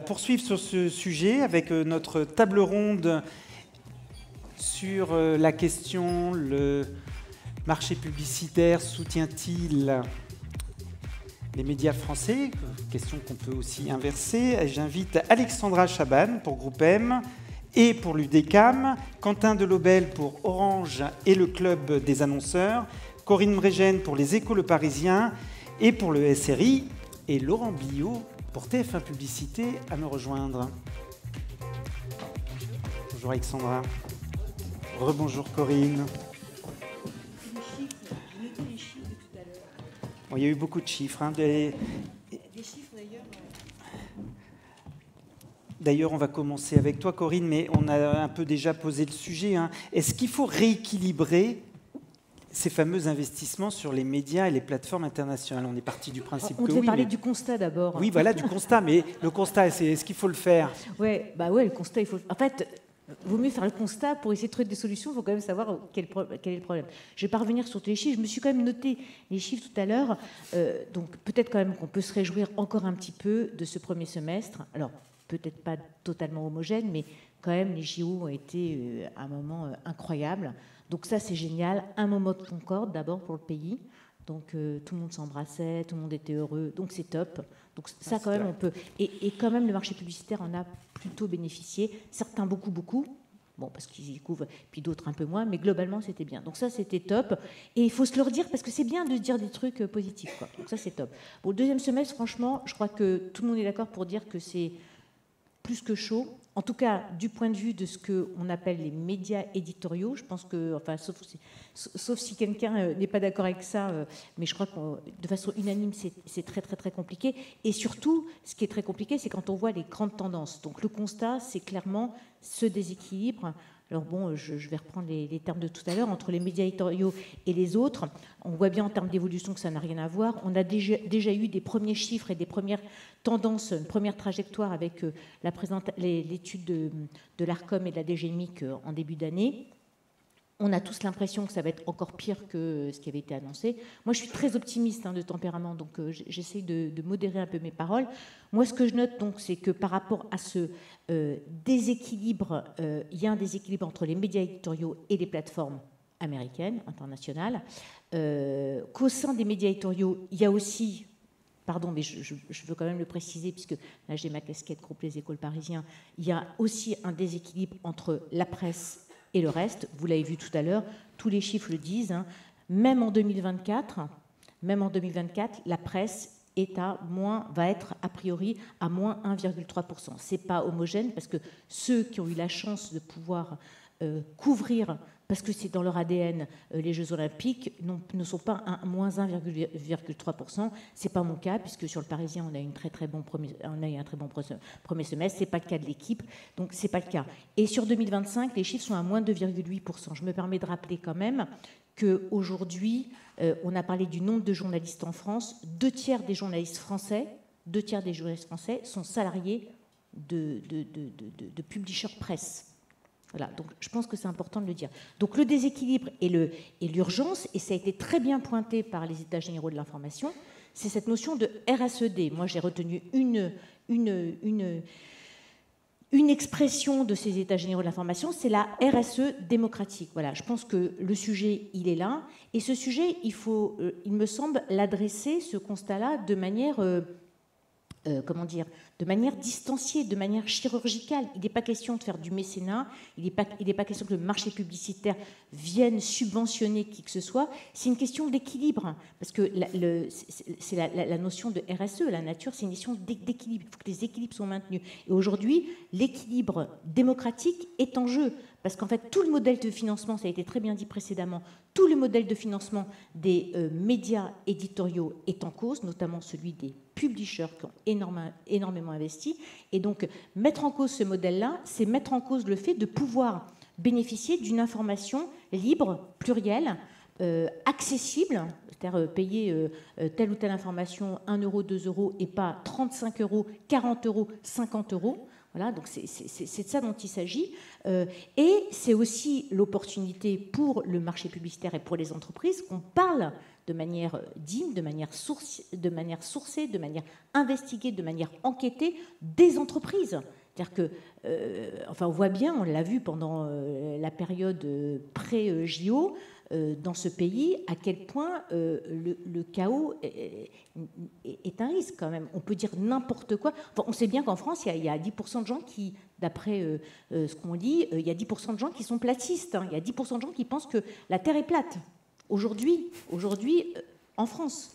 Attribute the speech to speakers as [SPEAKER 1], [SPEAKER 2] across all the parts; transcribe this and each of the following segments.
[SPEAKER 1] Poursuivre sur ce sujet avec notre table ronde sur la question: le marché publicitaire soutient-il les médias français? Question qu'on peut aussi inverser. J'invite Alexandra Chaban pour Groupe M et pour l'UDECAM, Quentin Delobel pour Orange et le Club des annonceurs, Corinne Mregen pour Les Échos Le Parisien et pour le SRI, et Laurent Billot pour TF1 Publicité à me rejoindre. Bonjour Alexandra. Rebonjour Corinne. Bon, il y a eu beaucoup de chiffres. Des chiffres d'ailleurs. D'ailleurs, on va commencer avec toi Corinne, mais on a un peu déjà posé le sujet. Est-ce qu'il faut rééquilibrer ces fameux investissements sur les médias et les plateformes internationales? On est parti du principe que oui.
[SPEAKER 2] On devait parler du constat d'abord.
[SPEAKER 1] Oui, voilà, du constat. Mais le constat, est-ce qu'il faut le faire?
[SPEAKER 2] Ouais, le constat, il faut. En fait, vaut mieux faire le constat pour essayer de trouver des solutions. Il faut quand même savoir quel est le problème. Je vais pas revenir sur tous les chiffres. Je me suis quand même noté les chiffres tout à l'heure. Donc peut-être quand même qu'on peut se réjouir encore un petit peu de ce premier semestre. Alors peut-être pas totalement homogène, mais quand même les JO ont été un moment incroyable. Donc ça, c'est génial. Un moment de concorde, d'abord, pour le pays. Donc tout le monde s'embrassait, tout le monde était heureux. Donc c'est top. Donc ça, quand même, on peut... Et quand même, le marché publicitaire en a plutôt bénéficié. Certains, beaucoup. Bon, parce qu'ils y couvrent, puis d'autres un peu moins. Mais globalement, c'était bien. Donc ça, c'était top. Et il faut se le redire, parce que c'est bien de se dire des trucs positifs, quoi. Donc ça, c'est top. Bon, le deuxième semestre, franchement, je crois que tout le monde est d'accord pour dire que c'est plus que chaud. En tout cas, du point de vue de ce qu'on appelle les médias éditoriaux, je pense que, enfin, sauf si quelqu'un n'est pas d'accord avec ça, mais je crois que de façon unanime, c'est très compliqué. Et surtout, ce qui est très compliqué, c'est quand on voit les grandes tendances. Donc le constat, c'est clairement ce déséquilibre. Alors bon, je vais reprendre les termes de tout à l'heure, entre les médias éditoriaux et les autres. On voit bien en termes d'évolution que ça n'a rien à voir. On a déjà eu des premiers chiffres et des premières tendances, une première trajectoire avec l'étude de l'ARCOM et de la DGMIC en début d'année. On a tous l'impression que ça va être encore pire que ce qui avait été annoncé. Moi, je suis très optimiste de tempérament, donc j'essaie de modérer un peu mes paroles. Moi, ce que je note, donc, c'est que par rapport à ce déséquilibre, il y a un déséquilibre entre les médias éditoriaux et les plateformes américaines, internationales, qu'au sein des médias éditoriaux, il y a aussi... Pardon, mais je veux quand même le préciser, puisque là, j'ai ma casquette groupe Les Échos Le Parisien. Il y a aussi un déséquilibre entre la presse et le reste. Vous l'avez vu tout à l'heure, tous les chiffres le disent. Même en 2024, la presse va être a priori à moins 1,3%. Ce n'est pas homogène, parce que ceux qui ont eu la chance de pouvoir couvrir, parce que c'est dans leur ADN, les Jeux Olympiques, ne sont pas à moins 1,3%. Ce n'est pas mon cas, puisque sur le Parisien, on a eu un très bon premier semestre. Ce n'est pas le cas de l'équipe, donc ce n'est pas le cas. Et sur 2025, les chiffres sont à moins 2,8%. Je me permets de rappeler quand même qu'aujourd'hui, on a parlé du nombre de journalistes en France. 2/3 des journalistes français sont salariés de publishers presse. Voilà, donc je pense que c'est important de le dire. Donc le déséquilibre et l'urgence, et ça a été très bien pointé par les États généraux de l'information, c'est cette notion de RSED. Moi, j'ai retenu une expression de ces États généraux de l'information, c'est la RSE démocratique. Voilà, je pense que le sujet, il est là. Et ce sujet, il me semble, l'adresser, ce constat-là, de manière... de manière distanciée, de manière chirurgicale. Il n'est pas question de faire du mécénat, il n'est pas question que le marché publicitaire vienne subventionner qui que ce soit. C'est une question d'équilibre, parce que c'est la notion de RSE, la nature, c'est une question d'équilibre. Il faut que les équilibres soient maintenus. Et aujourd'hui, l'équilibre démocratique est en jeu, parce qu'en fait, tout le modèle de financement, ça a été très bien dit précédemment, tout le modèle de financement des médias éditoriaux est en cause, notamment celui des publishers qui ont énormément investi. Et donc, mettre en cause ce modèle-là, c'est mettre en cause le fait de pouvoir bénéficier d'une information libre, plurielle, accessible, c'est-à-dire payer telle ou telle information 1 euro, 2 euros, et pas 35 euros, 40 euros, 50 euros. Voilà, donc c'est de ça dont il s'agit. Et c'est aussi l'opportunité pour le marché publicitaire et pour les entreprises qu'on parle de manière digne, de manière sourcée, de manière investiguée, de manière enquêtée des entreprises. C'est-à-dire que, enfin, on voit bien, on l'a vu pendant la période pré-JO, dans ce pays, à quel point le chaos est un risque quand même. On peut dire n'importe quoi. Enfin, on sait bien qu'en France, il y a 10% de gens qui, d'après ce qu'on dit, il y a 10% de gens qui sont platistes. Hein. Il y a 10% de gens qui pensent que la Terre est plate. Aujourd'hui, en France.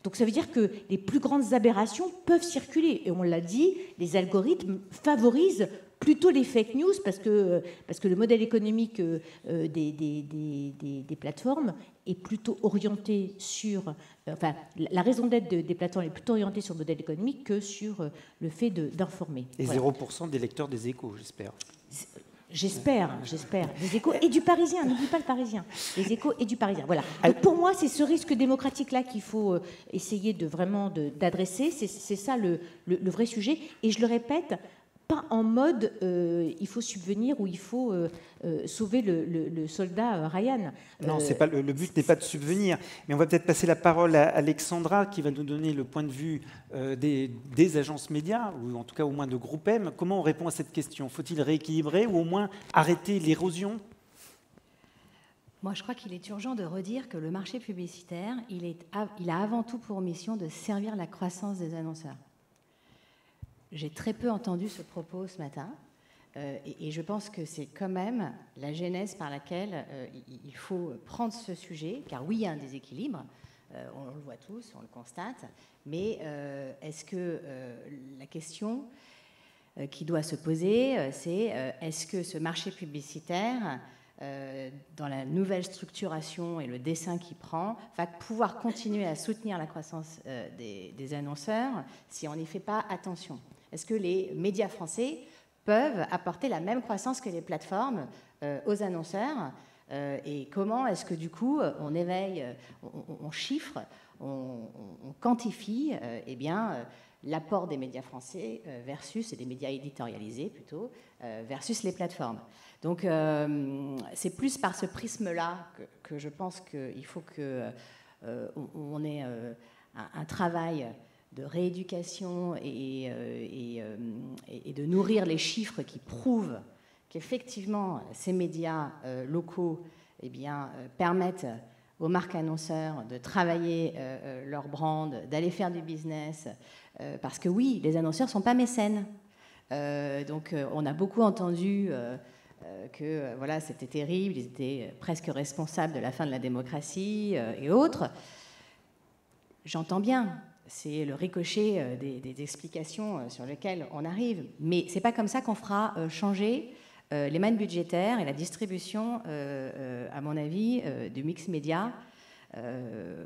[SPEAKER 2] Donc ça veut dire que les plus grandes aberrations peuvent circuler. Et on l'a dit, les algorithmes favorisent plutôt les fake news parce que le modèle économique des plateformes est plutôt orienté sur... Enfin, la raison d'être des plateformes est plutôt orientée sur le modèle économique que sur le fait d'informer.
[SPEAKER 1] Et voilà. 0% des lecteurs des Échos, j'espère.
[SPEAKER 2] J'espère. Des Échos et du Parisien, n'oublie pas le Parisien. Les Échos et du Parisien, voilà. Donc pour moi, c'est ce risque démocratique-là qu'il faut essayer d'adresser. C'est ça le vrai sujet. Et je le répète, pas en mode il faut subvenir ou il faut sauver le soldat Ryan.
[SPEAKER 1] Non, c'est pas, le but n'est pas de subvenir. Mais on va peut-être passer la parole à Alexandra qui va nous donner le point de vue des agences médias, ou en tout cas au moins de Groupe M. Comment on répond à cette question? Faut-il rééquilibrer ou au moins arrêter l'érosion?
[SPEAKER 3] Moi, je crois qu'il est urgent de redire que le marché publicitaire, il a avant tout pour mission de servir la croissance des annonceurs. J'ai très peu entendu ce propos ce matin, et je pense que c'est quand même la genèse par laquelle il faut prendre ce sujet, car oui, il y a un déséquilibre, on le voit tous, on le constate, mais est-ce que la question qui doit se poser, c'est est-ce que ce marché publicitaire, dans la nouvelle structuration et le dessin qu'il prend, va pouvoir continuer à soutenir la croissance des annonceurs si on n'y fait pas attention? Est-ce que les médias français peuvent apporter la même croissance que les plateformes aux annonceurs? Et comment est-ce que du coup on éveille, on chiffre, on quantifie l'apport des médias français versus, et des médias éditorialisés plutôt, versus les plateformes? Donc c'est plus par ce prisme-là que je pense qu'il faut qu'on ait un travail de rééducation et de nourrir les chiffres qui prouvent qu'effectivement ces médias locaux permettent aux marques annonceurs de travailler leur brand, d'aller faire du business, parce que oui, les annonceurs ne sont pas mécènes. Donc on a beaucoup entendu que voilà, c'était terrible, ils étaient presque responsables de la fin de la démocratie et autres. J'entends bien. C'est le ricochet des explications sur lesquelles on arrive. Mais ce n'est pas comme ça qu'on fera changer les mannes budgétaires et la distribution, à mon avis, du mix média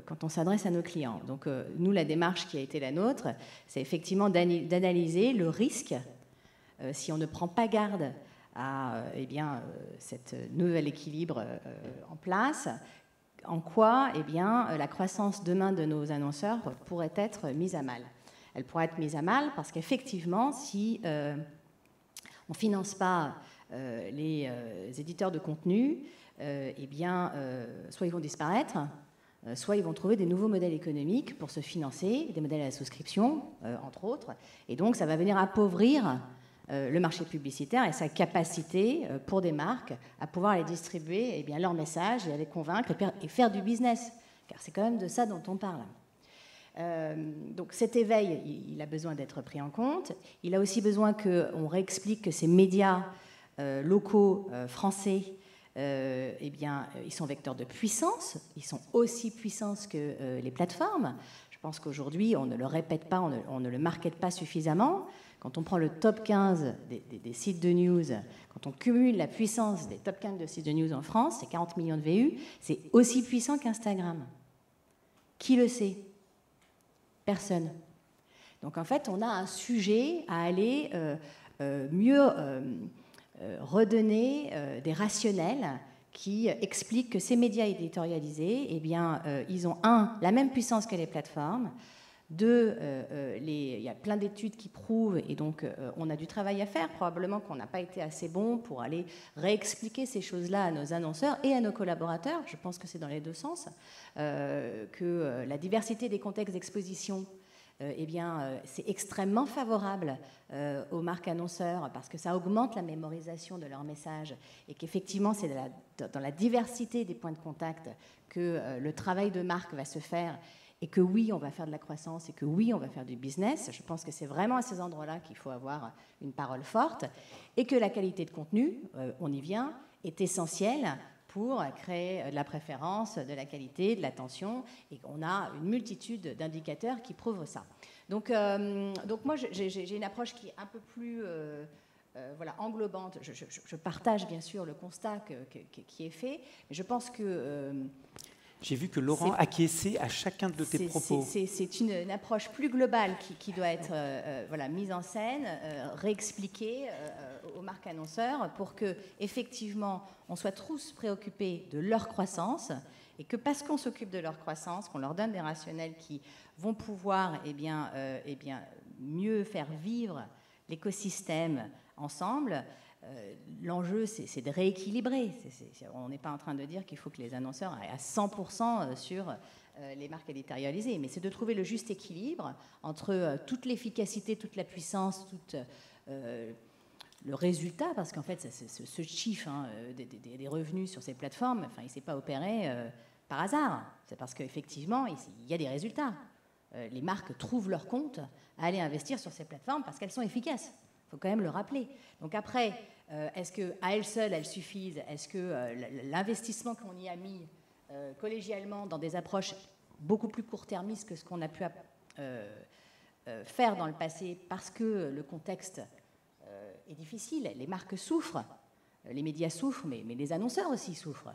[SPEAKER 3] quand on s'adresse à nos clients. Donc nous, la démarche qui a été la nôtre, c'est effectivement d'analyser le risque si on ne prend pas garde à cet nouvel équilibre en place. En quoi la croissance demain de nos annonceurs pourrait être mise à mal. Elle pourrait être mise à mal parce qu'effectivement, si on ne finance pas les éditeurs de contenu, soit ils vont disparaître, soit ils vont trouver des nouveaux modèles économiques pour se financer, des modèles à la souscription, entre autres. Et donc, ça va venir appauvrir le marché publicitaire et sa capacité pour des marques à pouvoir aller distribuer leur message et à les convaincre et faire du business. Car c'est quand même de ça dont on parle. Donc cet éveil, il a besoin d'être pris en compte. Il a aussi besoin qu'on réexplique que ces médias locaux français, ils sont vecteurs de puissance. Ils sont aussi puissants que les plateformes. Je pense qu'aujourd'hui, on ne le répète pas, on ne le markete pas suffisamment. Quand on prend le top 15 des sites de news, quand on cumule la puissance des top 15 de sites de news en France, c'est 40 millions de VU, c'est aussi puissant qu'Instagram. Qui le sait? Personne. Donc en fait, on a un sujet à aller mieux redonner des rationnels qui expliquent que ces médias éditorialisés, ils ont la même puissance que les plateformes, il y a plein d'études qui prouvent, et donc on a du travail à faire, probablement qu'on n'a pas été assez bon pour aller réexpliquer ces choses-là à nos annonceurs et à nos collaborateurs, je pense que c'est dans les deux sens, que la diversité des contextes d'exposition, c'est extrêmement favorable aux marques annonceurs parce que ça augmente la mémorisation de leurs messages et qu'effectivement c'est dans la diversité des points de contact que le travail de marque va se faire et que oui, on va faire de la croissance et que oui, on va faire du business. Je pense que c'est vraiment à ces endroits-là qu'il faut avoir une parole forte et que la qualité de contenu, on y vient, est essentielle pour créer de la préférence, de la qualité, de l'attention, et on a une multitude d'indicateurs qui prouvent ça. Donc moi, j'ai une approche qui est un peu plus englobante. Je partage bien sûr le constat qui est fait, mais je pense que...
[SPEAKER 1] J'ai vu que Laurent acquiesçait à chacun de tes propos.
[SPEAKER 3] C'est une approche plus globale qui doit être mise en scène, réexpliquée aux marques annonceurs pour que effectivement on soit tous préoccupés de leur croissance et que parce qu'on s'occupe de leur croissance, qu'on leur donne des rationnels qui vont pouvoir mieux faire vivre l'écosystème ensemble. L'enjeu, c'est de rééquilibrer. On n'est pas en train de dire qu'il faut que les annonceurs aient à 100% sur les marques éditorialisées, mais c'est de trouver le juste équilibre entre toute l'efficacité, toute la puissance, tout le résultat, parce qu'en fait, ce chiffre des revenus sur ces plateformes, il ne s'est pas opéré par hasard. C'est parce qu'effectivement, il y a des résultats. Les marques trouvent leur compte à aller investir sur ces plateformes parce qu'elles sont efficaces. Il faut quand même le rappeler. Donc après, est-ce qu'à elles seules, elles suffisent? Est-ce que l'investissement qu'on y a mis collégialement dans des approches beaucoup plus court-termistes que ce qu'on a pu faire dans le passé parce que le contexte est difficile, les marques souffrent, les médias souffrent, mais les annonceurs aussi souffrent.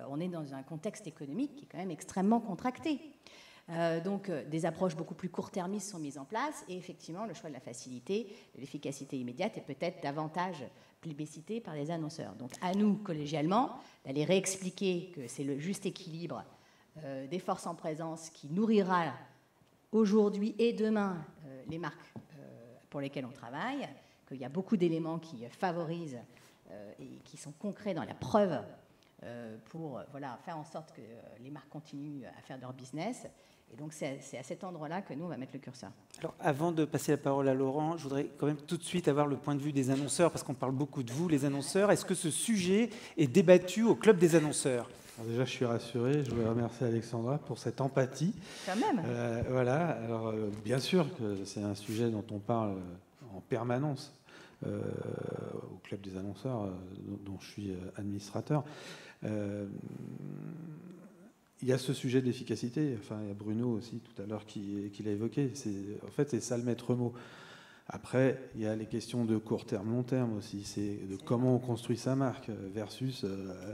[SPEAKER 3] On est dans un contexte économique qui est quand même extrêmement contracté. Donc des approches beaucoup plus court-termistes sont mises en place et effectivement le choix de la facilité, de l'efficacité immédiate est peut-être davantage plébiscité par les annonceurs. Donc à nous, collégialement, d'aller réexpliquer que c'est le juste équilibre des forces en présence qui nourrira aujourd'hui et demain les marques pour lesquelles on travaille, qu'il y a beaucoup d'éléments qui favorisent et qui sont concrets dans la preuve pour faire en sorte que les marques continuent à faire leur business. Et donc, c'est à cet endroit-là que nous, on va mettre le curseur.
[SPEAKER 1] Alors, avant de passer la parole à Laurent, je voudrais quand même tout de suite avoir le point de vue des annonceurs, parce qu'on parle beaucoup de vous, les annonceurs. Est-ce que ce sujet est débattu au Club des annonceurs?
[SPEAKER 4] Alors déjà, je suis rassuré. Je voudrais remercier Alexandra pour cette empathie.
[SPEAKER 3] Quand même.
[SPEAKER 4] Voilà. Alors, bien sûr que c'est un sujet dont on parle en permanence au Club des annonceurs, dont je suis administrateur. Il y a ce sujet de l'efficacité. Enfin, il y a Bruno aussi tout à l'heure qui l'a évoqué. En fait, c'est ça le maître mot. Après, il y a les questions de court terme, long terme aussi. C'est de comment on construit sa marque versus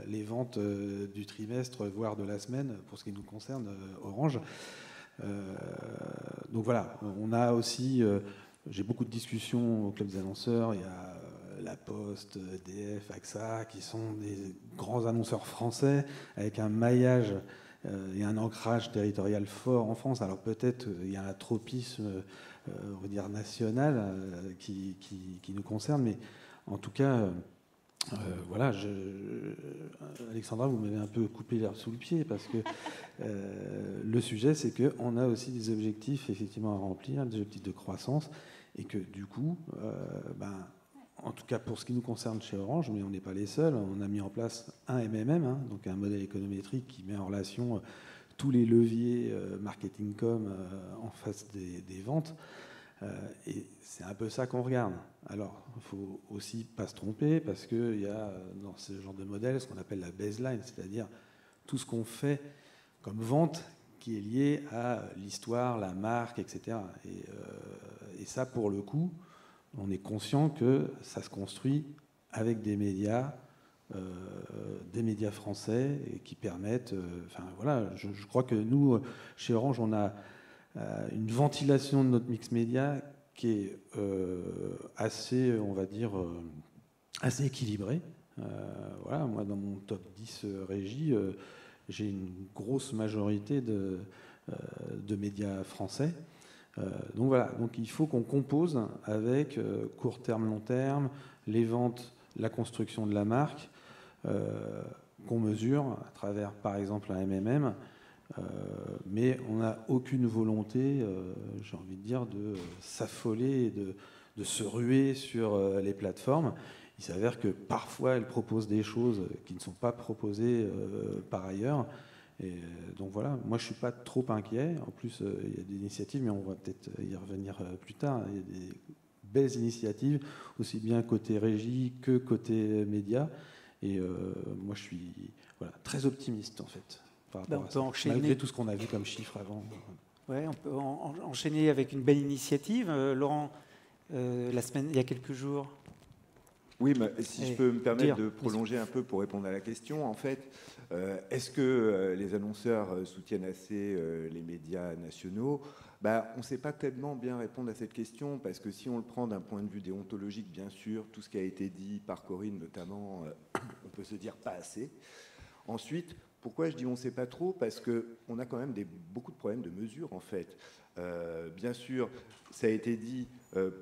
[SPEAKER 4] les ventes du trimestre, voire de la semaine, pour ce qui nous concerne, Orange. Donc voilà, on a aussi... j'ai beaucoup de discussions au Club des annonceurs. Il y a La Poste, EDF, AXA, qui sont des grands annonceurs français, avec un maillage et un ancrage territorial fort en France. Alors peut-être il y a un tropisme, on va dire, national qui nous concerne, mais en tout cas, voilà, Alexandra, vous m'avez un peu coupé l'herbe sous le pied, parce que le sujet, c'est qu'on a aussi des objectifs effectivement à remplir, des objectifs de croissance, et que du coup, en tout cas pour ce qui nous concerne chez Orange, mais on n'est pas les seuls, on a mis en place un MMM, donc un modèle économétrique qui met en relation tous les leviers marketing-com en face des ventes. Et c'est un peu ça qu'on regarde. Alors, il ne faut aussi pas se tromper, parce qu'il y a dans ce genre de modèle ce qu'on appelle la baseline, c'est-à-dire tout ce qu'on fait comme vente qui est lié à l'histoire, la marque, etc. Et ça, pour le coup, on est conscient que ça se construit avec des médias français et qui permettent... voilà, je crois que nous, chez Orange, on a une ventilation de notre mix média qui est assez, on va dire, assez équilibrée. Voilà, moi, dans mon top 10 régie, j'ai une grosse majorité de médias français. Donc voilà, donc il faut qu'on compose avec court terme, long terme, les ventes, la construction de la marque, qu'on mesure à travers par exemple un MMM, mais on n'a aucune volonté, j'ai envie de dire, de s'affoler et de se ruer sur les plateformes. Il s'avère que parfois elles proposent des choses qui ne sont pas proposées par ailleurs. Et donc voilà, moi je ne suis pas trop inquiet. En plus, il y a des initiatives, mais on va peut-être y revenir plus tard. Il y a des belles initiatives, aussi bien côté régie que côté média. Et moi je suis très optimiste en fait.
[SPEAKER 1] On peut enchaîner.
[SPEAKER 4] Malgré tout ce qu'on a vu comme chiffres avant.
[SPEAKER 1] Ouais, on peut enchaîner avec une belle initiative. Laurent, il y a quelques jours.
[SPEAKER 5] Oui, mais si je peux me permettre de prolonger un peu pour répondre à la question, en fait, est-ce que les annonceurs soutiennent assez les médias nationaux ? On ne sait pas tellement bien répondre à cette question, parce que si on le prend d'un point de vue déontologique, bien sûr, tout ce qui a été dit par Corinne notamment, on peut se dire pas assez. Ensuite, pourquoi je dis on ne sait pas trop ? Parce qu'on a quand même beaucoup de problèmes de mesure, en fait. Bien sûr, ça a été dit,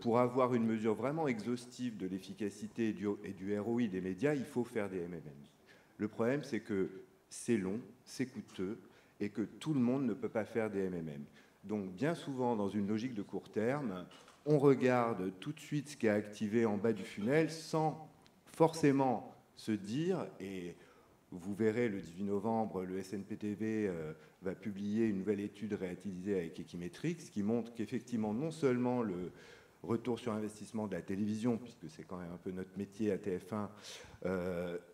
[SPEAKER 5] pour avoir une mesure vraiment exhaustive de l'efficacité et du ROI des médias, il faut faire des MMM. Le problème, c'est que c'est long, c'est coûteux, et que tout le monde ne peut pas faire des MMM. Donc, bien souvent, dans une logique de court terme, on regarde tout de suite ce qui est activé en bas du funnel, sans forcément se dire, et vous verrez le 18 novembre, le SNPTV va publier une nouvelle étude réutilisée avec Equimetrix qui montre qu'effectivement, non seulement le retour sur investissement de la télévision, puisque c'est quand même un peu notre métier à TF1,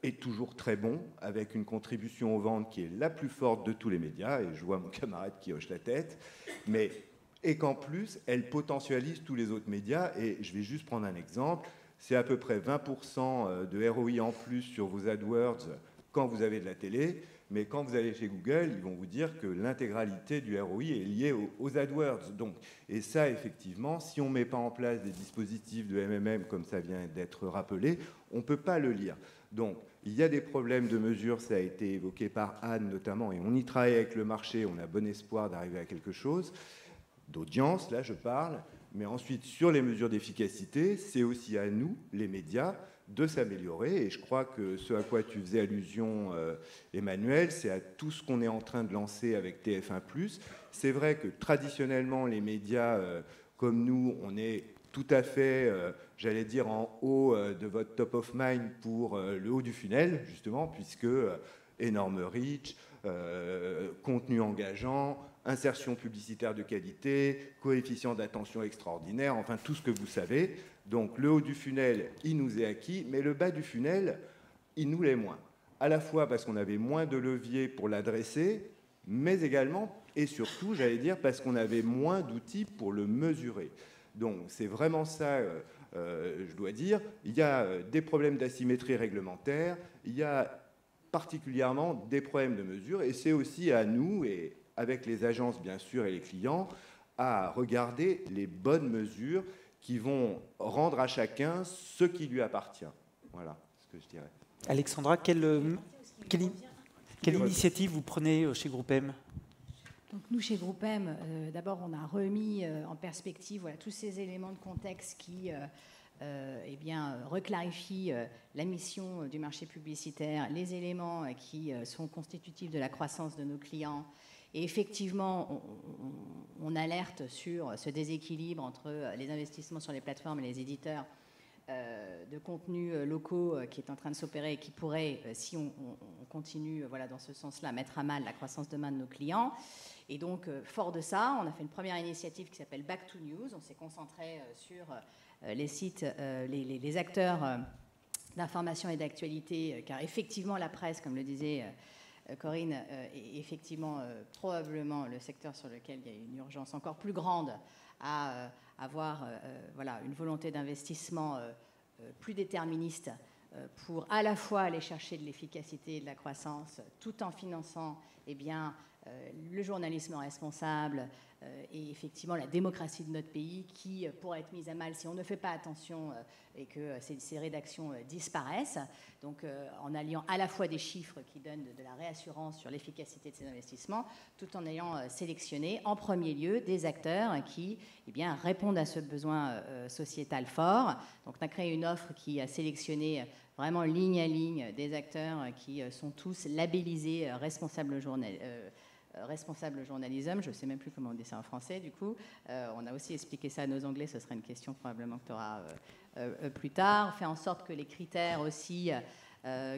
[SPEAKER 5] est toujours très bon, avec une contribution aux ventes qui est la plus forte de tous les médias, et je vois mon camarade qui hoche la tête, et qu'en plus, elle potentialise tous les autres médias, et je vais juste prendre un exemple, c'est à peu près 20% de ROI en plus sur vos AdWords quand vous avez de la télé, mais quand vous allez chez Google, ils vont vous dire que l'intégralité du ROI est liée aux AdWords. Donc, et ça, effectivement, si on ne met pas en place des dispositifs de MMM, comme ça vient d'être rappelé, on ne peut pas le lire. Donc, il y a des problèmes de mesure, ça a été évoqué par Anne notamment, et on y travaille avec le marché, on a bon espoir d'arriver à quelque chose. D'audience, là je parle, mais ensuite, sur les mesures d'efficacité, c'est aussi à nous, les médias, de s'améliorer. Et je crois que ce à quoi tu faisais allusion, Emmanuel, c'est à tout ce qu'on est en train de lancer avec TF1+. C'est vrai que traditionnellement, les médias comme nous, on est tout à fait, j'allais dire, en haut de votre top of mind pour le haut du funnel, justement, puisque énorme reach, contenu engageant, insertion publicitaire de qualité, coefficient d'attention extraordinaire, enfin tout ce que vous savez. Donc le haut du funnel, il nous est acquis, mais le bas du funnel, il nous l'est moins. À la fois parce qu'on avait moins de leviers pour l'adresser, mais également et surtout, j'allais dire, parce qu'on avait moins d'outils pour le mesurer. Donc c'est vraiment ça, je dois dire. Il y a des problèmes d'asymétrie réglementaire, il y a particulièrement des problèmes de mesure, et c'est aussi à nous, et avec les agences bien sûr et les clients, à regarder les bonnes mesures qui vont rendre à chacun ce qui lui appartient. Voilà ce que je dirais.
[SPEAKER 1] Alexandra, quelle initiative vous prenez chez Groupe M ?
[SPEAKER 3] Donc nous, chez Groupe M, d'abord, on a remis en perspective tous ces éléments de contexte qui reclarifient la mission du marché publicitaire, les éléments qui sont constitutifs de la croissance de nos clients. Et effectivement, on alerte sur ce déséquilibre entre les investissements sur les plateformes et les éditeurs de contenus locaux qui est en train de s'opérer et qui pourrait, si on continue dans ce sens-là, mettre à mal la croissance demain de nos clients. Et donc, fort de ça, on a fait une première initiative qui s'appelle Back to News. On s'est concentré sur les sites, les acteurs d'information et d'actualité, car effectivement, la presse, comme le disait Corinne, est effectivement probablement le secteur sur lequel il y a une urgence encore plus grande à avoir une volonté d'investissement plus déterministe pour à la fois aller chercher de l'efficacité et de la croissance tout en finançant le journalisme responsable, et effectivement la démocratie de notre pays qui pourrait être mise à mal si on ne fait pas attention et que ces rédactions disparaissent. Donc en alliant à la fois des chiffres qui donnent de la réassurance sur l'efficacité de ces investissements, tout en ayant sélectionné en premier lieu des acteurs qui répondent à ce besoin sociétal fort. Donc on a créé une offre qui a sélectionné vraiment ligne à ligne des acteurs qui sont tous labellisés responsable journalisme, je ne sais même plus comment on dit ça en français du coup. On a aussi expliqué ça à nos Anglais, ce sera une question probablement que tu auras plus tard. On fait en sorte que les critères aussi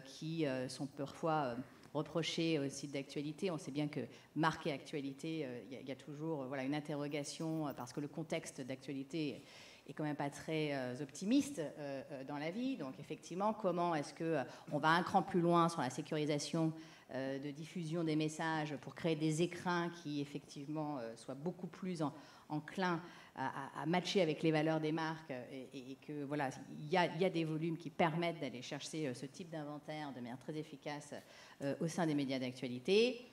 [SPEAKER 3] qui sont parfois reprochés aux sites d'actualité, on sait bien que marquer actualité, il y a toujours une interrogation parce que le contexte d'actualité est quand même pas très optimiste dans la vie. Donc effectivement, comment est-ce qu'on va un cran plus loin sur la sécurisation de diffusion des messages pour créer des écrins qui effectivement soient beaucoup plus enclins à matcher avec les valeurs des marques et que voilà, il y a des volumes qui permettent d'aller chercher ce type d'inventaire de manière très efficace au sein des médias d'actualité,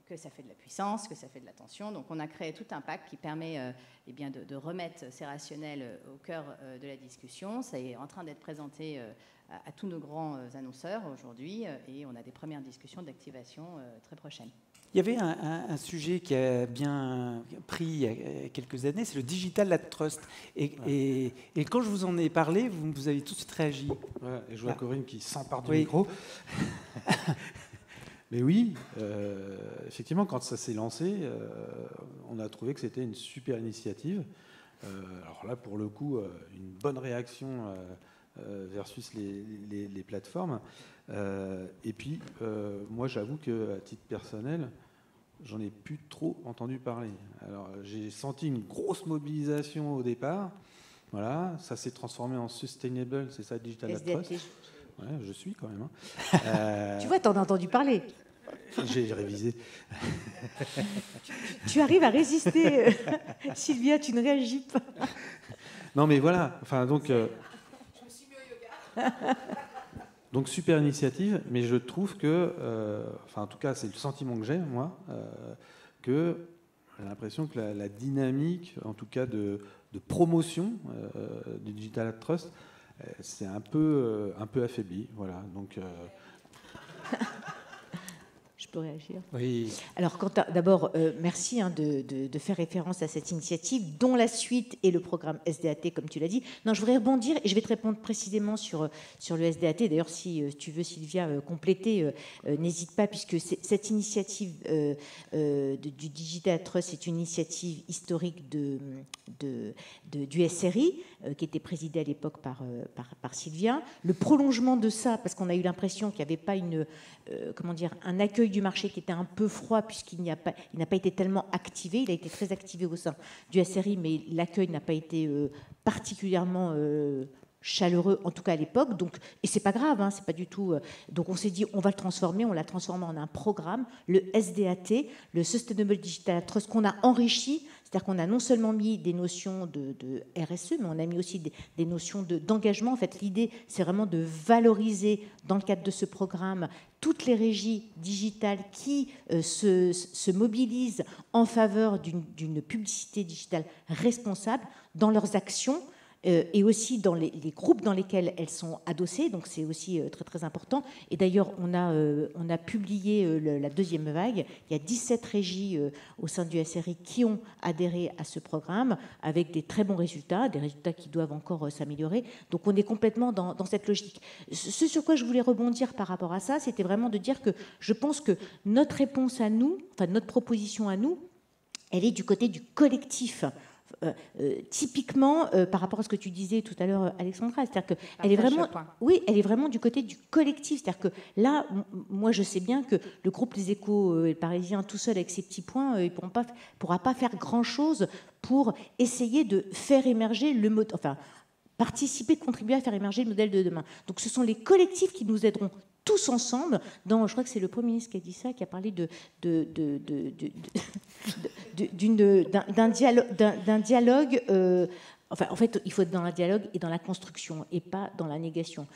[SPEAKER 3] que ça fait de la puissance, que ça fait de l'attention. Donc on a créé tout un pack qui permet de remettre ces rationnels au cœur de la discussion. Ça est en train d'être présenté à tous nos grands annonceurs aujourd'hui et on a des premières discussions d'activation très prochaines.
[SPEAKER 1] Il y avait un sujet qui a bien pris il y a quelques années, c'est le Digital Ad Trust. Et quand je vous en ai parlé, vous avez tout de suite réagi.
[SPEAKER 4] Ouais, et je vois Corinne qui s'empare du micro. Mais oui, effectivement, quand ça s'est lancé, on a trouvé que c'était une super initiative. Alors là, pour le coup, une bonne réaction versus les plateformes. Et puis, moi, j'avoue qu'à titre personnel, j'en ai plus trop entendu parler. Alors, j'ai senti une grosse mobilisation au départ. Voilà, ça s'est transformé en Sustainable, c'est ça, Digital Ad Trust. Ouais, je suis quand même.
[SPEAKER 2] Tu vois, t'en as entendu parler.
[SPEAKER 4] J'ai révisé.
[SPEAKER 2] Tu arrives à résister, Sylvia, tu ne réagis pas.
[SPEAKER 4] Non, mais voilà. Enfin, donc. Je me suis mis au yoga. Donc super initiative, mais je trouve que, enfin en tout cas c'est le sentiment que j'ai moi, que j'ai l'impression que la dynamique, en tout cas de promotion du Digital Ad Trust, c'est un peu affaibli, voilà. Donc
[SPEAKER 2] Je peux réagir?
[SPEAKER 1] Oui.
[SPEAKER 2] Alors, d'abord, merci de faire référence à cette initiative, dont la suite est le programme SDAT, comme tu l'as dit. Non, je voudrais rebondir et je vais te répondre précisément sur le SDAT. D'ailleurs, si tu veux, Sylvia, compléter, n'hésite pas, puisque cette initiative du Digital Trust est une initiative historique du SRI, qui était présidée à l'époque par Sylvia. Le prolongement de ça, parce qu'on a eu l'impression qu'il n'y avait pas un accueil du marché qui était un peu froid puisqu'il n'a pas été tellement activé. Il a été très activé au sein du SRI, mais l'accueil n'a pas été particulièrement chaleureux, en tout cas à l'époque. Et c'est pas grave, hein, c'est pas du tout. Donc on s'est dit, on va le transformer. On l'a transformé en un programme, le SDAT, le Sustainable Digital Trust, qu'on a enrichi. C'est-à-dire qu'on a non seulement mis des notions de RSE, mais on a mis aussi des notions d'engagement. En fait, l'idée, c'est vraiment de valoriser, dans le cadre de ce programme, toutes les régies digitales qui se mobilisent en faveur d'une publicité digitale responsable dans leurs actions, et aussi dans les groupes dans lesquels elles sont adossées. Donc c'est aussi très très important. Et d'ailleurs, on a publié la deuxième vague. Il y a 17 régies au sein du SRI qui ont adhéré à ce programme avec des très bons résultats, des résultats qui doivent encore s'améliorer. Donc on est complètement dans cette logique. Ce sur quoi je voulais rebondir par rapport à ça, c'était vraiment de dire que je pense que notre réponse à nous, enfin notre proposition à nous, elle est du côté du collectif. Typiquement, par rapport à ce que tu disais tout à l'heure, Alexandra, c'est-à-dire qu'elle est vraiment, oui, elle est vraiment du côté du collectif. C'est-à-dire que là, moi, je sais bien que le groupe Les Échos et le Parisien, tout seul avec ses petits points, il pourra pas faire grand-chose pour essayer de faire émerger le mode, enfin, participer, contribuer à faire émerger le modèle de demain. Donc, ce sont les collectifs qui nous aideront tous ensemble. Je crois que c'est le Premier ministre qui a dit ça, qui a parlé d'un dialogue Enfin, en fait, il faut être dans le dialogue et dans la construction et pas dans la négation.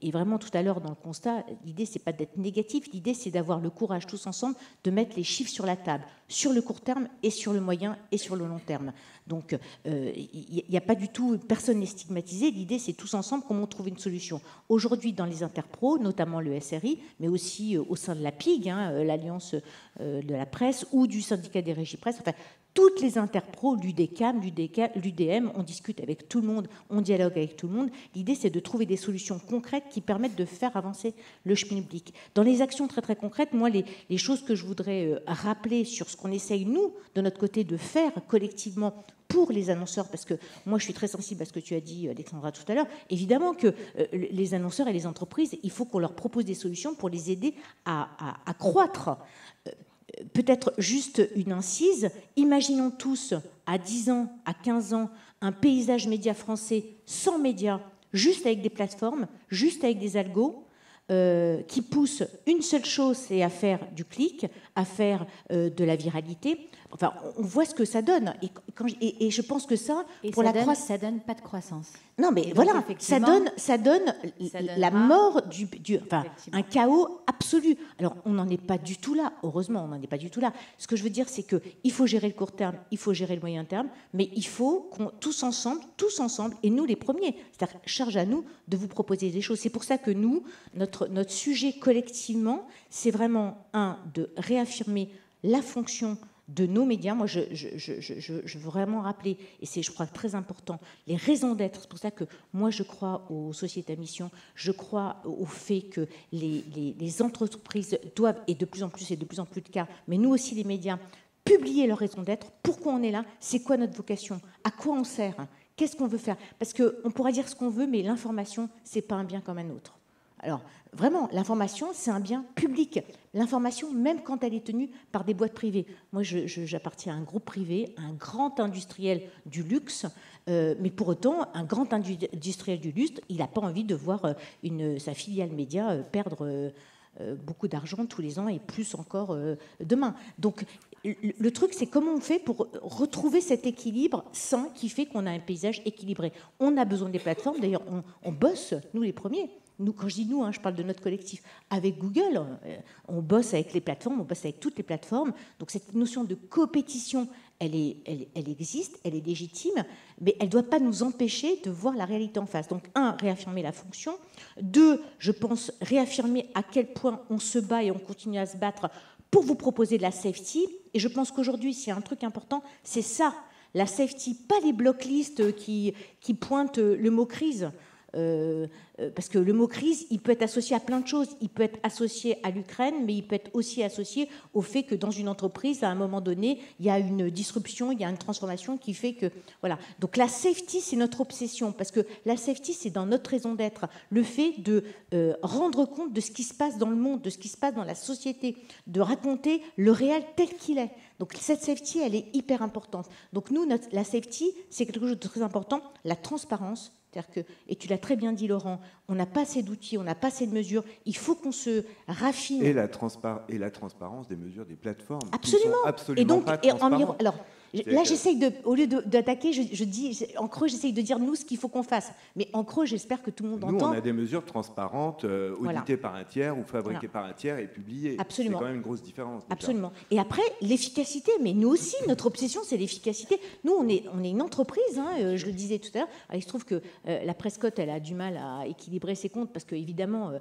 [SPEAKER 2] Et vraiment, tout à l'heure, dans le constat, l'idée, c'est pas d'être négatif, l'idée, c'est d'avoir le courage tous ensemble de mettre les chiffres sur la table, sur le court terme et sur le moyen et sur le long terme. Donc, il n'y a pas du tout, personne n'est stigmatisé, l'idée, c'est tous ensemble comment trouver une solution. Aujourd'hui, dans les interpros, notamment le SRI, mais aussi au sein de la PIG, l'Alliance de la presse, ou du syndicat des régies presse, enfin, toutes les interpros, l'UDECAM, l'UDM, on discute avec tout le monde, on dialogue avec tout le monde. L'idée, c'est de trouver des solutions concrètes qui permettent de faire avancer le schmilblick. Dans les actions très très concrètes, moi, les choses que je voudrais rappeler sur ce qu'on essaye, nous, de notre côté, de faire collectivement pour les annonceurs, parce que moi, je suis très sensible à ce que tu as dit, Alexandra, tout à l'heure. Évidemment que les annonceurs et les entreprises, il faut qu'on leur propose des solutions pour les aider à croître. Peut-être juste une incise, imaginons tous à 10 ans, à 15 ans, un paysage média français sans médias, juste avec des plateformes, juste avec des algos, qui poussent une seule chose, c'est à faire du clic, à faire de la viralité. Enfin, on voit ce que ça donne. Et je pense que ça,
[SPEAKER 3] pour la croissance, ça donne pas de croissance.
[SPEAKER 2] Non, mais voilà, ça donne la mort enfin, un chaos absolu. Alors, on n'en est pas du tout là. Heureusement, on n'en est pas du tout là. Ce que je veux dire, c'est qu'il faut gérer le court terme, il faut gérer le moyen terme, mais il faut qu'on tous ensemble, et nous les premiers, c'est-à-dire charge à nous de vous proposer des choses. C'est pour ça que nous, notre sujet collectivement, c'est vraiment de réaffirmer la fonction de nos médias. Moi, je veux vraiment rappeler, et c'est, je crois, très important, les raisons d'être. C'est pour ça que moi, je crois aux sociétés à mission, je crois au fait que les entreprises doivent, et de plus en plus de cas, mais nous aussi les médias, publier leur raison d'être. Pourquoi on est là? C'est quoi notre vocation? À quoi on sert? Qu'est-ce qu'on veut faire? Parce qu'on pourra dire ce qu'on veut, mais l'information, c'est pas un bien comme un autre. Alors, vraiment, l'information, c'est un bien public. L'information, même quand elle est tenue par des boîtes privées. Moi, j'appartiens à un groupe privé, un grand industriel du luxe, mais pour autant, un grand industriel du luxe, il n'a pas envie de voir sa filiale média perdre beaucoup d'argent tous les ans et plus encore demain. Donc, le truc, c'est comment on fait pour retrouver cet équilibre sain qui fait qu'on a un paysage équilibré. On a besoin des plateformes. D'ailleurs, on bosse, nous les premiers. Nous, quand je dis nous, je parle de notre collectif. Avec Google, on bosse avec les plateformes, on bosse avec toutes les plateformes. Donc cette notion de compétition, elle existe, elle est légitime, mais elle ne doit pas nous empêcher de voir la réalité en face. Donc, réaffirmer la fonction. 2, je pense, réaffirmer à quel point on se bat et on continue à se battre pour vous proposer de la safety. Et je pense qu'aujourd'hui, s'il y a un truc important, c'est ça, la safety, pas les blocklists qui pointent le mot crise. Parce que le mot crise, il peut être associé à plein de choses. Il peut être associé à l'Ukraine, mais il peut être aussi associé au fait que dans une entreprise, à un moment donné, il y a une disruption, il y a une transformation qui fait que... Voilà. Donc la safety, c'est notre obsession, parce que la safety, c'est dans notre raison d'être. Le fait de rendre compte de ce qui se passe dans le monde, de ce qui se passe dans la société, de raconter le réel tel qu'il est. Donc cette safety, elle est hyper importante. Donc nous, la safety, c'est quelque chose de très important. La transparence, c'est-à-dire que, et tu l'as très bien dit, Laurent, on n'a pas assez d'outils, on n'a pas assez de mesures. Il faut qu'on se raffine.
[SPEAKER 5] Et la transparence des mesures des plateformes.
[SPEAKER 2] Absolument.
[SPEAKER 5] Qui sont absolument pas transparentes.
[SPEAKER 2] Alors, là, j'essaye au lieu d'attaquer, je dis, en creux, j'essaye de dire nous ce qu'il faut qu'on fasse. Mais en creux, j'espère que tout le monde entend.
[SPEAKER 5] Nous, on a des mesures transparentes, auditées par un tiers ou fabriquées par un tiers et publiées.
[SPEAKER 2] Absolument.
[SPEAKER 5] C'est quand même une grosse différence. Déjà.
[SPEAKER 2] Absolument. Et après, l'efficacité. Mais nous aussi, notre obsession, c'est l'efficacité. Nous, on est une entreprise. Je le disais tout à l'heure. Il se trouve que la Prescott, elle a du mal à équilibrer ses comptes parce qu'évidemment,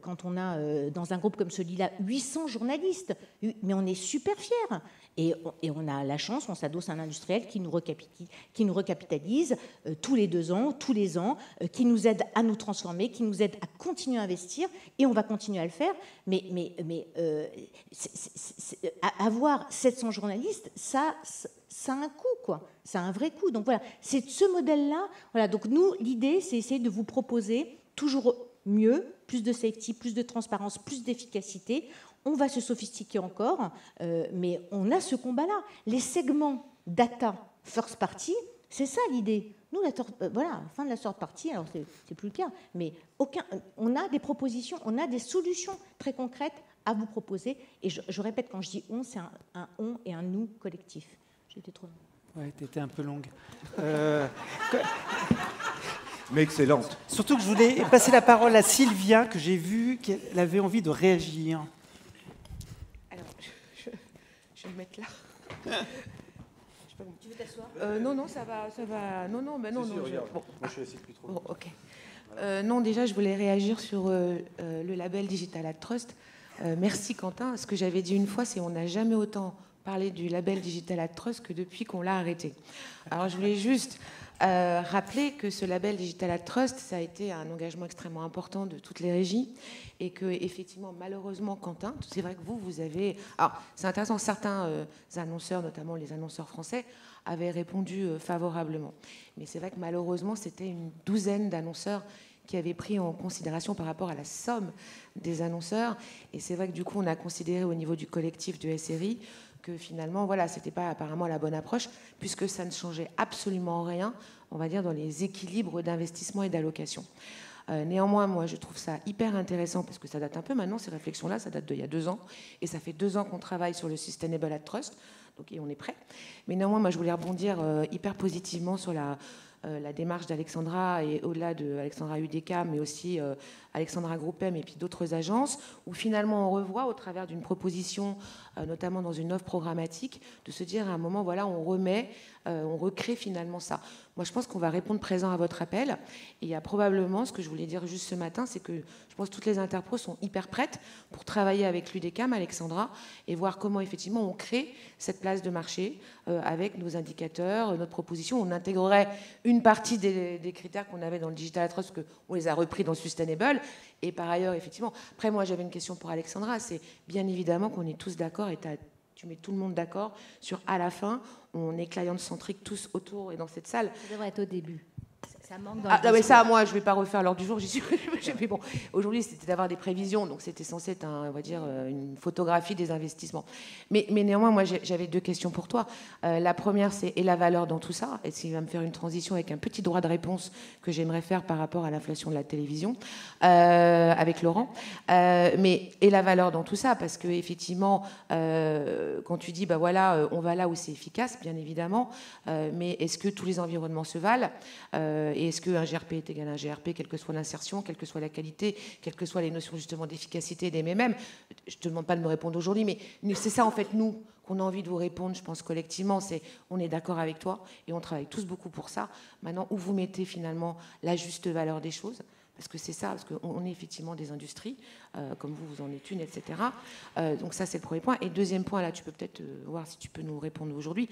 [SPEAKER 2] quand on a dans un groupe comme celui-là 800 journalistes, mais on est super fiers. Et on a la chance, on s'adosse à un industriel qui nous recapitalise tous les 2 ans, tous les ans, qui nous aide à nous transformer, qui nous aide à continuer à investir, et on va continuer à le faire. Mais avoir 700 journalistes, ça a un coût, quoi. Ça a un vrai coût. Donc voilà, c'est ce modèle-là. Voilà. Donc nous, l'idée, c'est essayer de vous proposer toujours mieux, plus de safety, plus de transparence, plus d'efficacité. On va se sophistiquer encore, mais on a ce combat-là. Les segments data first party, c'est ça l'idée. Nous, voilà, fin de la third party, alors c'est plus le cas, mais on a des propositions, on a des solutions très concrètes à vous proposer. Et je répète, quand je dis on, c'est un on et un nous collectif. J'étais trop long.
[SPEAKER 1] Ouais, t'étais un peu longue.
[SPEAKER 5] Mais excellente.
[SPEAKER 1] Surtout que je voulais passer la parole à Sylvia, que j'ai vu qu'elle avait envie de réagir.
[SPEAKER 6] Alors, je vais me mettre là.
[SPEAKER 2] Tu veux t'asseoir
[SPEAKER 6] Non, ça va. Non, mais non.
[SPEAKER 4] Si,
[SPEAKER 6] non.
[SPEAKER 4] regarde.
[SPEAKER 6] Bon.
[SPEAKER 4] Moi, je suis assis depuis trop.
[SPEAKER 6] Bon, ok. Non, déjà, je voulais réagir sur le label Digital Ad Trust. Merci Quentin. Ce que j'avais dit une fois, c'est qu'on n'a jamais autant parlé du label Digital Ad Trust que depuis qu'on l'a arrêté. Alors, je voulais juste rappeler que ce label Digital Ad Trust, ça a été un engagement extrêmement important de toutes les régies et que, effectivement, malheureusement, Quentin, c'est vrai que vous avez... Alors, c'est intéressant, certains annonceurs, notamment les annonceurs français, avaient répondu favorablement. Mais c'est vrai que, malheureusement, c'était une douzaine d'annonceurs qui avaient pris en considération par rapport à la somme des annonceurs. Et c'est vrai que, du coup, on a considéré au niveau du collectif de SRI que finalement, voilà, c'était pas apparemment la bonne approche, puisque ça ne changeait absolument rien, on va dire, dans les équilibres d'investissement et d'allocation. Néanmoins, moi, je trouve ça hyper intéressant, parce que ça date un peu maintenant, ces réflexions-là, ça date d'il y a 2 ans, et ça fait 2 ans qu'on travaille sur le Sustainable Ad Trust, donc et on est prêt. Mais néanmoins, moi, je voulais rebondir hyper positivement sur la démarche d'Alexandra, et au-delà de Alexandra UDK, mais aussi Alexandra Groupem et puis d'autres agences, où finalement on revoit au travers d'une proposition, notamment dans une offre programmatique, de se dire à un moment, voilà, on remet, on recrée finalement ça. Moi, je pense qu'on va répondre présent à votre appel. Et il y a probablement, ce que je voulais dire juste ce matin, c'est que je pense que toutes les interpros sont hyper prêtes pour travailler avec l'UDECAM, Alexandra, et voir comment effectivement on crée cette place de marché avec nos indicateurs, notre proposition. On intégrerait une partie des critères qu'on avait dans le Digital Ad Trust, parce qu'on les a repris dans Sustainable. Et par ailleurs, effectivement, après moi j'avais une question pour Alexandra, c'est bien évidemment qu'on est tous d'accord, et tu mets tout le monde d'accord sur, à la fin, on est client-centrique tous autour et dans cette salle.
[SPEAKER 2] Ça devrait être au début. Ça manque dans
[SPEAKER 6] non, mais ça, moi, je ne vais pas refaire l'ordre du jour. J'y suis. Mais bon, aujourd'hui, c'était d'avoir des prévisions, donc c'était censé être, on va dire, une photographie des investissements. Mais néanmoins, moi, j'avais 2 questions pour toi. La première, c'est et la valeur dans tout ça. Et il va me faire une transition avec un petit droit de réponse que j'aimerais faire par rapport à l'inflation de la télévision avec Laurent. Mais et la valeur dans tout ça, parce que effectivement, quand tu dis, bah voilà, on va là où c'est efficace, bien évidemment. Mais est-ce que tous les environnements se valent? Et est-ce qu'un GRP est égal à un GRP, quelle que soit l'insertion, quelle que soit la qualité, quelles que soient les notions justement d'efficacité et d'MMM? Je ne te demande pas de me répondre aujourd'hui, mais c'est ça en fait, nous, qu'on a envie de vous répondre, je pense collectivement, c'est on est d'accord avec toi et on travaille tous beaucoup pour ça. Maintenant, où vous mettez finalement la juste valeur des choses? Parce que c'est ça, parce qu'on est effectivement des industries, comme vous en êtes une, etc. Donc ça, c'est le premier point. Et deuxième point, là, tu peux peut-être voir si tu peux nous répondre aujourd'hui.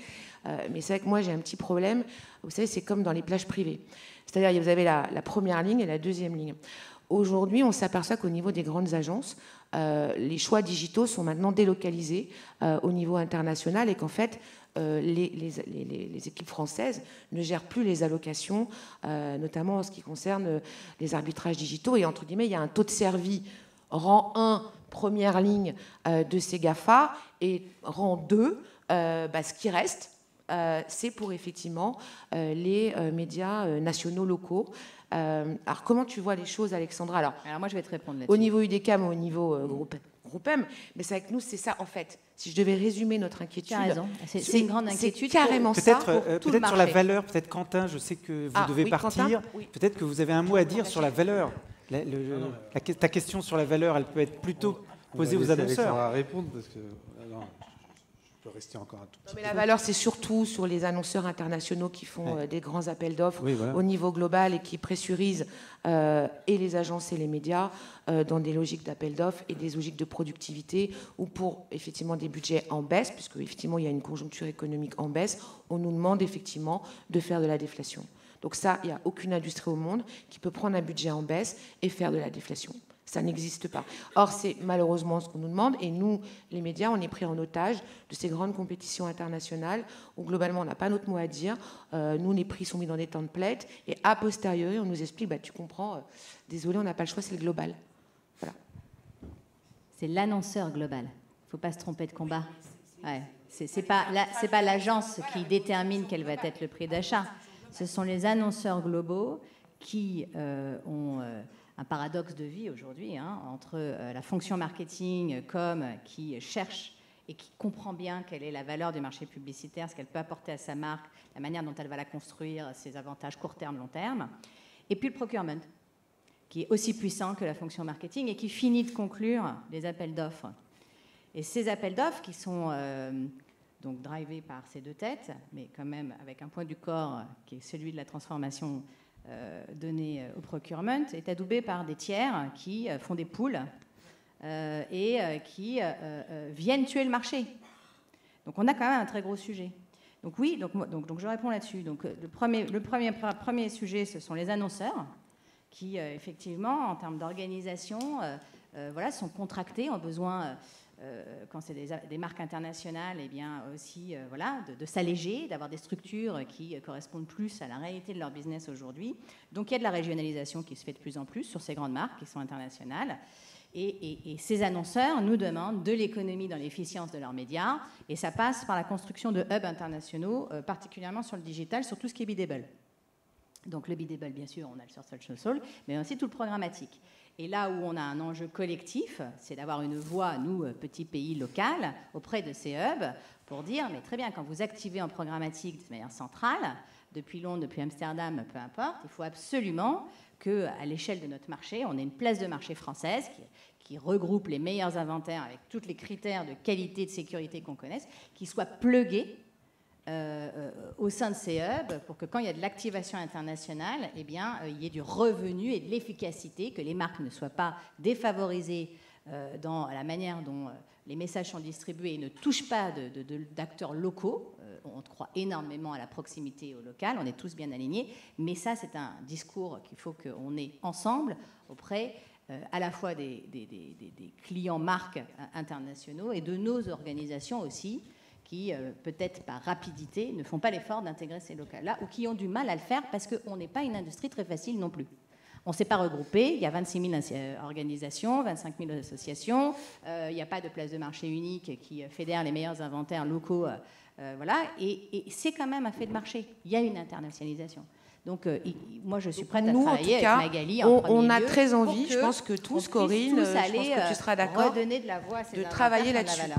[SPEAKER 6] Mais c'est vrai que moi, j'ai un petit problème. Vous savez, c'est comme dans les plages privées. C'est-à-dire, vous avez la première ligne et la deuxième ligne. Aujourd'hui, on s'aperçoit qu'au niveau des grandes agences, les choix digitaux sont maintenant délocalisés au niveau international et qu'en fait, les équipes françaises ne gèrent plus les allocations, notamment en ce qui concerne les arbitrages digitaux. Et entre guillemets, il y a un taux de servi rang 1, première ligne de ces GAFA, et rang 2, ce qui reste, c'est pour effectivement les médias nationaux locaux. Alors, comment tu vois les choses, Alexandra? Alors,
[SPEAKER 3] moi, je vais te répondre là-dessus.
[SPEAKER 6] Au niveau UDECAM, au niveau Groupem, mais c'est avec nous, c'est ça, en fait. Si je devais résumer notre inquiétude...
[SPEAKER 2] Tu as raison. C'est une grande inquiétude.
[SPEAKER 6] C'est carrément ça pour tout le
[SPEAKER 1] Peut-être sur la valeur, peut-être Quentin, je sais que vous devez partir.
[SPEAKER 6] Quentin, oui.
[SPEAKER 1] Peut-être que vous avez un mot à dire sur la valeur. Ta question sur la valeur, elle peut être plutôt posée aux annonceurs.
[SPEAKER 4] On va répondre parce que... je peux rester encore un tout petit peu.
[SPEAKER 6] Mais la valeur, c'est surtout sur les annonceurs internationaux qui font des grands appels d'offres au niveau global et qui pressurisent et les agences et les médias dans des logiques d'appel d'offres et des logiques de productivité ou pour effectivement des budgets en baisse, puisque effectivement il y a une conjoncture économique en baisse, on nous demande effectivement de faire de la déflation. Donc ça, il n'y a aucune industrie au monde qui peut prendre un budget en baisse et faire de la déflation. Ça n'existe pas. Or, c'est malheureusement ce qu'on nous demande. Et nous, les médias, on est pris en otage de ces grandes compétitions internationales où, globalement, on n'a pas notre mot à dire. Nous, les prix sont mis dans des templates. Et a posteriori, on nous explique, tu comprends, désolé, on n'a pas le choix, c'est le global. Voilà.
[SPEAKER 3] C'est l'annonceur global. Il ne faut pas se tromper de combat. Ouais. C'est pas l'agence qui détermine quel va être le prix d'achat. Ce sont les annonceurs globaux qui ont... un paradoxe de vie aujourd'hui, entre la fonction marketing, com, qui cherche et qui comprend bien quelle est la valeur du marché publicitaire, ce qu'elle peut apporter à sa marque, la manière dont elle va la construire, ses avantages court terme, long terme. Et puis le procurement, qui est aussi puissant que la fonction marketing et qui finit de conclure les appels d'offres. Et ces appels d'offres qui sont donc drivés par ces deux têtes, mais quand même avec un point du corps qui est celui de la transformation donnée au procurement, est adoubé par des tiers qui font des poules et qui viennent tuer le marché. Donc on a quand même un très gros sujet. Donc oui, donc je réponds là-dessus. Donc le premier sujet, ce sont les annonceurs qui, effectivement, en termes d'organisation, voilà, sont contractés, ont besoin, quand c'est des marques internationales, eh bien aussi voilà, de s'alléger, d'avoir des structures qui correspondent plus à la réalité de leur business aujourd'hui. Donc il y a de la régionalisation qui se fait de plus en plus sur ces grandes marques qui sont internationales. Et ces annonceurs nous demandent de l'économie dans l'efficience de leurs médias, et ça passe par la construction de hubs internationaux, particulièrement sur le digital, sur tout ce qui est biddable. Donc le biddable, bien sûr, on a le Search Console, mais aussi tout le programmatique. Et là où on a un enjeu collectif, c'est d'avoir une voix, nous, petit pays local, auprès de ces hubs, pour dire, mais très bien, quand vous activez en programmatique de manière centrale, depuis Londres, depuis Amsterdam, peu importe, il faut absolument qu'à l'échelle de notre marché, on ait une place de marché française qui regroupe les meilleurs inventaires avec tous les critères de qualité et de sécurité qu'on connaisse, qui soit plugués au sein de ces hubs pour que quand il y a de l'activation internationale, eh bien, il y ait du revenu et de l'efficacité, que les marques ne soient pas défavorisées dans la manière dont les messages sont distribués et ne touchent pas d'acteurs locaux. On croit énormément à la proximité au local, on est tous bien alignés, mais ça, c'est un discours qu'il faut qu'on ait ensemble auprès à la fois des clients marques internationaux et de nos organisations aussi, qui, peut-être par rapidité, ne font pas l'effort d'intégrer ces locales-là ou qui ont du mal à le faire parce qu'on n'est pas une industrie très facile non plus. On ne s'est pas regroupé, il y a 26 000 organisations, 25 000 associations, il n'y a pas de place de marché unique qui fédère les meilleurs inventaires locaux, voilà, et c'est quand même un fait de marché. Il y a une internationalisation. Donc, moi, je suis prête à travailler avec Magali en premier lieu.
[SPEAKER 6] On a très envie, je pense que tous, Corinne, je pense que tu seras d'accord,
[SPEAKER 3] redonner de la voix à ces
[SPEAKER 6] de travailler là-dessus.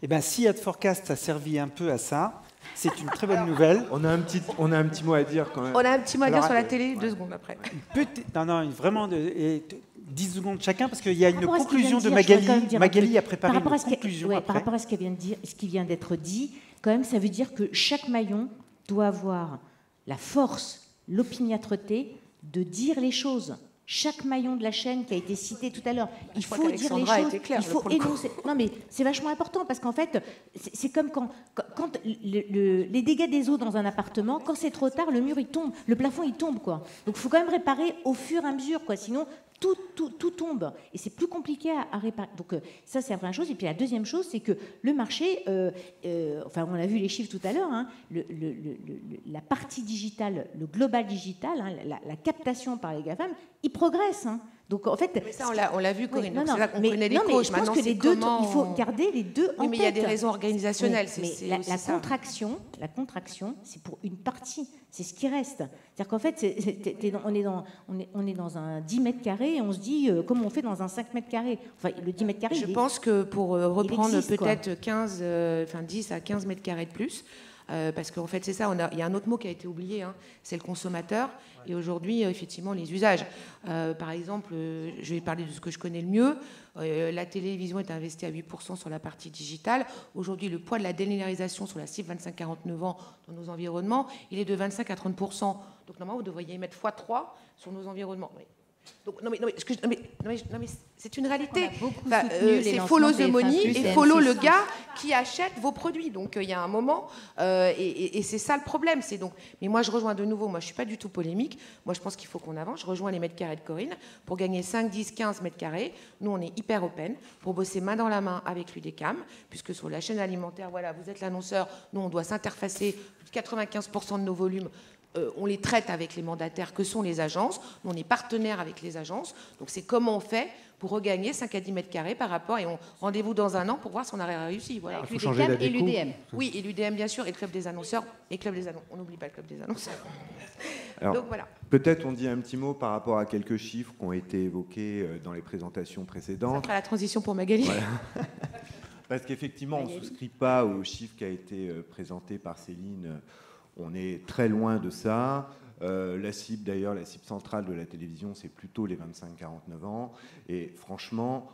[SPEAKER 1] Eh bien, si Ad4Cast a servi un peu à ça, c'est une très bonne nouvelle.
[SPEAKER 5] On a un petit mot à dire quand même.
[SPEAKER 6] On a un petit mot à dire sur la télé, 2 secondes après.
[SPEAKER 1] Non, vraiment, 10 secondes chacun, parce qu'il y a une conclusion de Magali. Magali a préparé une conclusion.
[SPEAKER 2] Par rapport à ce qui vient d'être dit, quand même, ça veut dire que chaque maillon doit avoir la force, l'opiniâtreté de dire les choses. Chaque maillon de la chaîne qui a été cité tout à l'heure, il faut dire les choses, il faut énoncer. Non, mais c'est vachement important parce qu'en fait, c'est comme quand les dégâts des eaux dans un appartement, quand c'est trop tard, le mur il tombe, le plafond il tombe, quoi. Donc il faut quand même réparer au fur et à mesure, quoi. Sinon tout tombe et c'est plus compliqué à réparer. Donc ça c'est la première chose. Et puis la deuxième chose, c'est que le marché, enfin on a vu les chiffres tout à l'heure, hein, la partie digitale, le global digital, hein, la captation par les GAFAM, il progresse. Hein. Donc en fait,
[SPEAKER 6] mais ça on l'a vu, Corinne.
[SPEAKER 2] Oui,
[SPEAKER 6] c'est là qu'on connaît les causes.
[SPEAKER 2] Je pense que les deux, il faut garder les deux en tête.
[SPEAKER 6] Mais il y a des raisons organisationnelles.
[SPEAKER 2] La contraction, c'est pour une partie, c'est ce qui reste. C'est-à-dire qu'en fait, on est dans un 10 mètres carrés et on se dit comment on fait dans un 5 mètres carrés. Enfin, le 10 mètres carrés.
[SPEAKER 6] Je pense que pour reprendre peut-être 10 à 15 mètres carrés de plus. Parce qu'en fait, c'est ça, il y a un autre mot qui a été oublié, hein, c'est le consommateur. Et aujourd'hui, effectivement, les usages. Par exemple, je vais parler de ce que je connais le mieux. La télévision est investie à 8% sur la partie digitale. Aujourd'hui, le poids de la délinéarisation sur la cible 25-49 ans dans nos environnements, il est de 25 à 30%. Donc normalement, vous devriez mettre x3 sur nos environnements. Donc, non mais c'est une réalité. C'est follow the money et follow le gars qui achète vos produits. Donc il y a un moment, et c'est ça le problème. Mais moi je rejoins de nouveau, moi je ne suis pas du tout polémique. Moi je pense qu'il faut qu'on avance. Je rejoins les mètres carrés de Corinne. Pour gagner 5, 10, 15 mètres carrés, nous on est hyper open pour bosser main dans la main avec l'UDECAM, puisque sur la chaîne alimentaire, voilà, vous êtes l'annonceur, nous on doit s'interfacer 95% de nos volumes. On les traite avec les mandataires que sont les agences. Nous, on est partenaires avec les agences. Donc, c'est comment on fait pour regagner 5 à 10 mètres carrés par rapport. Et rendez-vous dans un an pour voir si on a réussi. Voilà.
[SPEAKER 3] Avec l'UDECAM et l'UDM.
[SPEAKER 6] Oui, et l'UDM, bien sûr, et le Club des annonceurs. Et on n'oublie pas le Club des annonceurs.
[SPEAKER 5] Alors,
[SPEAKER 6] donc, voilà.
[SPEAKER 5] Peut-être on dit un petit mot par rapport à quelques chiffres qui ont été évoqués dans les présentations précédentes.
[SPEAKER 6] Ça fera la transition pour Magali.
[SPEAKER 5] Voilà. Parce qu'effectivement, on ne souscrit pas au chiffre qui a été présenté par Céline. On est très loin de ça. La cible, d'ailleurs, la cible centrale de la télévision, c'est plutôt les 25-49 ans. Et franchement...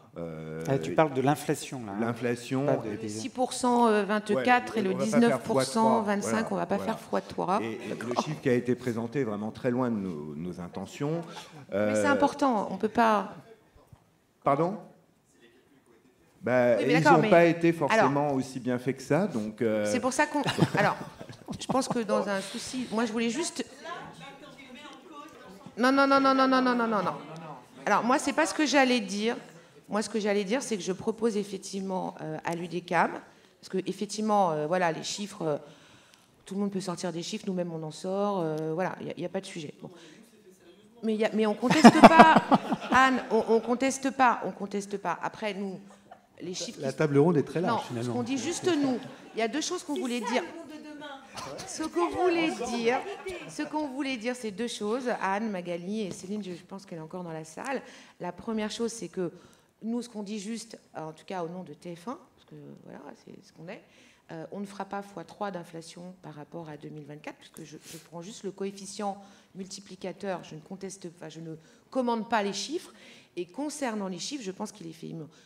[SPEAKER 1] tu parles de l'inflation, là.
[SPEAKER 5] L'inflation...
[SPEAKER 6] Le 6% 24 et le 19% 25, voilà, on ne va pas faire x3.
[SPEAKER 5] Et le chiffre qui a été présenté est vraiment très loin de nos intentions.
[SPEAKER 6] Mais c'est important, on ne peut pas...
[SPEAKER 5] Pardon ? Bah, ils n'ont pas été forcément aussi bien faits que ça. Donc
[SPEAKER 6] c'est pour ça qu'on... Alors, je pense que dans un souci... Moi, je voulais juste... Non. Alors, moi, c'est pas ce que j'allais dire. Moi, ce que j'allais dire, c'est que je propose effectivement à l'UDECAM, parce que effectivement, voilà, les chiffres, tout le monde peut sortir des chiffres, nous-mêmes on en sort, voilà, il n'y a pas de sujet. Bon. Mais on conteste pas, Anne, on conteste pas. Après, nous, les chiffres...
[SPEAKER 4] La table ronde est très large,
[SPEAKER 6] non,
[SPEAKER 4] finalement.
[SPEAKER 6] Ce qu'on dit juste nous, il y a deux choses qu'on voulait dire. Ce qu'on voulait dire, c'est deux choses. Anne, Magali et Céline, je pense qu'elle est encore dans la salle. La première chose, c'est que nous, ce qu'on dit juste, en tout cas au nom de TF1, parce que voilà, c'est ce qu'on est, on ne fera pas x3 d'inflation par rapport à 2024, puisque je prends juste le coefficient multiplicateur, je ne commande pas les chiffres. Et concernant les chiffres, je pense qu'il est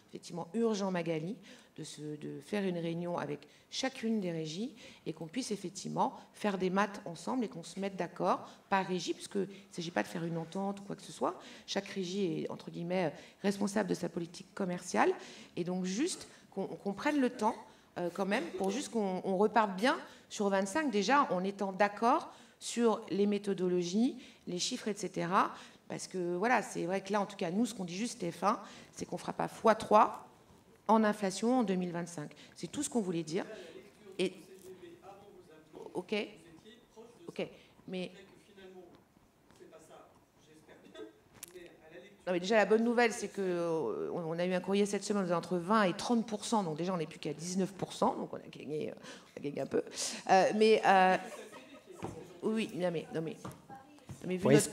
[SPEAKER 6] effectivement urgent, Magali, de faire une réunion avec chacune des régies et qu'on puisse effectivement faire des maths ensemble et qu'on se mette d'accord par régie, puisqu'il ne s'agit pas de faire une entente ou quoi que ce soit. Chaque régie est, entre guillemets, responsable de sa politique commerciale. Et donc, juste qu'on prenne le temps, quand même, pour juste qu'on reparte bien sur 25, déjà, en étant d'accord sur les méthodologies, les chiffres, etc. Parce que, voilà, c'est vrai que là, en tout cas, nous, ce qu'on dit juste TF1, c'est qu'on ne fera pas x3 en inflation en 2025. C'est tout ce qu'on voulait dire. Et... Ok. Mais... Non, mais déjà, la bonne nouvelle, c'est qu'on a eu un courrier cette semaine, on est entre 20 et 30%, donc déjà, on n'est plus qu'à 19%, donc on a gagné un peu. Oui, non mais
[SPEAKER 1] est-ce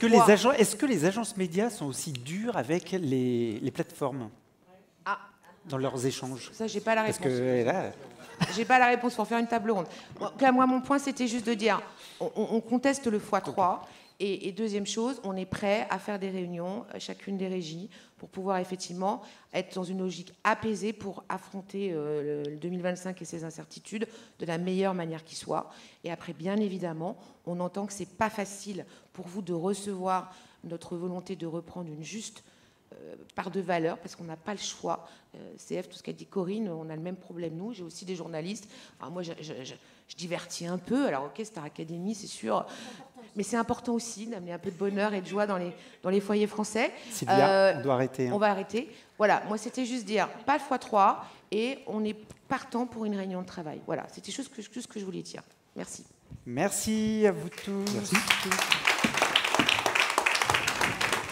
[SPEAKER 1] que les agences médias sont aussi dures avec les plateformes dans leurs échanges?
[SPEAKER 6] Ça, j'ai pas la réponse.
[SPEAKER 1] Parce que là...
[SPEAKER 6] J'ai pas la réponse pour faire une table ronde. Moi, mon point, c'était juste de dire, on conteste le x3. Et deuxième chose, on est prêt à faire des réunions, chacune des régies, pour pouvoir effectivement être dans une logique apaisée pour affronter le 2025 et ses incertitudes de la meilleure manière qui soit. Et après, bien évidemment, on entend que c'est pas facile pour vous de recevoir notre volonté de reprendre une juste part de valeur, parce qu'on n'a pas le choix. CF, tout ce qu'a dit Corinne, on a le même problème, nous. J'ai aussi des journalistes. Enfin, moi, je divertis un peu. Alors, ok, Star Academy, c'est sûr... Mais c'est important aussi d'amener un peu de bonheur et de joie dans les foyers français.
[SPEAKER 1] Sylvia, on doit arrêter.
[SPEAKER 6] On va arrêter. Voilà, moi c'était juste dire, pas le x3, et on est partant pour une réunion de travail. Voilà, c'était juste ce que je voulais dire. Merci.
[SPEAKER 1] Merci à vous tous.
[SPEAKER 4] Merci.